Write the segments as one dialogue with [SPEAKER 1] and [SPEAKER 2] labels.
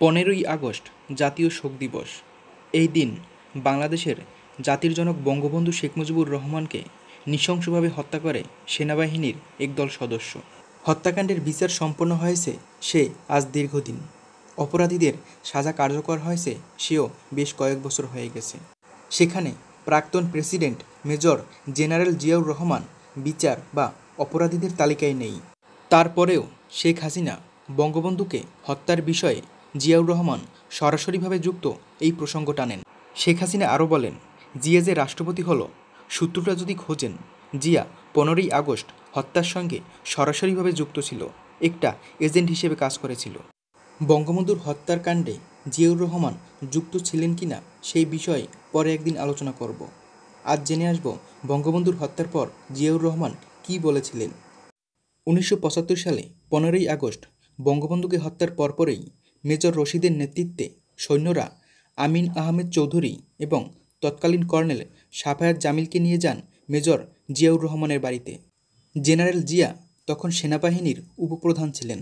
[SPEAKER 1] 15ই August জাতীয় শোক দিবস। এই দিন বাংলাদেশের জাতির জনক বঙ্গবন্ধু শেখ মুজিবুর রহমানকে নৃশংসভাবে হত্যা করে সেনাবাহিনীর একদল সদস্য। হত্যাকাণ্ডের বিচার সম্পন্ন হয়েছে সে আজ দীর্ঘদিন। অপরাধীদের সাজা কার্যকর হয়েছে সেও বেশ কয়েক বছর হয়ে গেছে। সেখানে প্রাক্তন president major general Ziaur Rahman বিচার বা অপরাধীদের তালিকায় নেই। তারপরেও শেখ হাসিনা বঙ্গবন্ধুকে হত্যার বিষয়ে জিয়াউর রহমান সরাসরিভাবে যুক্ত এই প্রসঙ্গ টানেন। শেখ হাসিনা আরও বলেন, জিয়া যে রাষ্ট্রপতি হলো, সূত্রটা যদি খোঁজেন, জিয়া 15ই আগস্ট হত্যার সঙ্গে সরাসরিভাবে যুক্ত ছিল, একটা এজেন্ট হিসেবে কাজ করেছিল। বঙ্গবন্ধুর হত্যার কাণ্ডে জিয়াউর রহমান যুক্ত ছিলেন কিনা সেই বিষয়ে পরে একদিন আলোচনা করব। আজ জেনে আসব বঙ্গবন্ধুর হত্যার পর জিয়াউর রহমান কী বলেছিলেন। 1975 সালে 15ই আগস্ট বঙ্গবন্ধুকে হত্যার পরপরই মেজর রশিদের নেতৃত্বে সৈন্যরা আমিন আহমেদ চৌধুরী এবং তৎকালীন কর্নেল সাফায়াত জামিলকে নিয়ে যান মেজর জিয়াউর রহমানের বাড়িতে। জেনারেল জিয়া তখন সেনাবাহিনীর উপপ্রধান ছিলেন,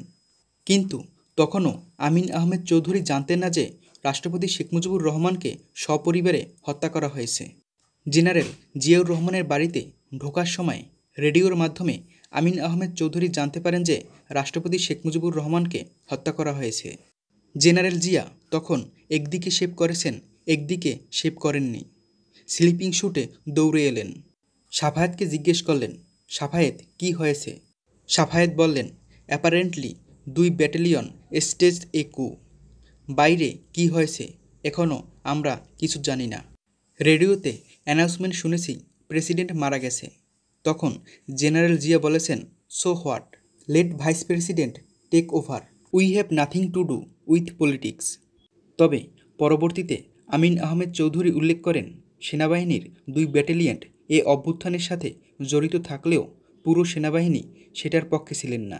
[SPEAKER 1] কিন্তু তখনও আমিন আহমেদ চৌধুরী জানতেন না যে রাষ্ট্রপতি শেখ মুজিবুর রহমানকে সপরিবারে হত্যা করা হয়েছে। জেনারেল জিয়াউর রহমানের বাড়িতে ঢোকার সময় রেডিওর মাধ্যমে আমিন আহমেদ চৌধুরী জানতে পারেন যে রাষ্ট্রপতি শেখ মুজিবুর রহমানকে হত্যা করা হয়েছে। জেনারেল জিয়া তখন একদিকে শেভ করেছেন, একদিকে শেভ করেননি। স্লিপিং শ্যুটে দৌড়ে এলেন। সাফায়েতকে জিজ্ঞেস করলেন, সাফায়েত কি হয়েছে? সাফায়েত বললেন, অ্যাপারেন্টলি 2 ব্যাটালিয়ন স্টেজ এ কু। বাইরে কি হয়েছে এখনও আমরা কিছু জানি না। রেডিওতে অ্যানাউন্সমেন্ট শুনেছি প্রেসিডেন্ট মারা গেছে। তখন জেনারেল জিয়া বলেছেন, so what, let vice president take over, we have nothing to do with politics. তবে পরবর্তীতে আমিন আহমেদ চৌধুরী উল্লেখ করেন, সেনাবাহিনীর 2 ব্যাটালিয়ন এ অভ্যুত্থানের সাথে জড়িত থাকলেও পুরো সেনাবাহিনী সেটার পক্ষে ছিলেন না।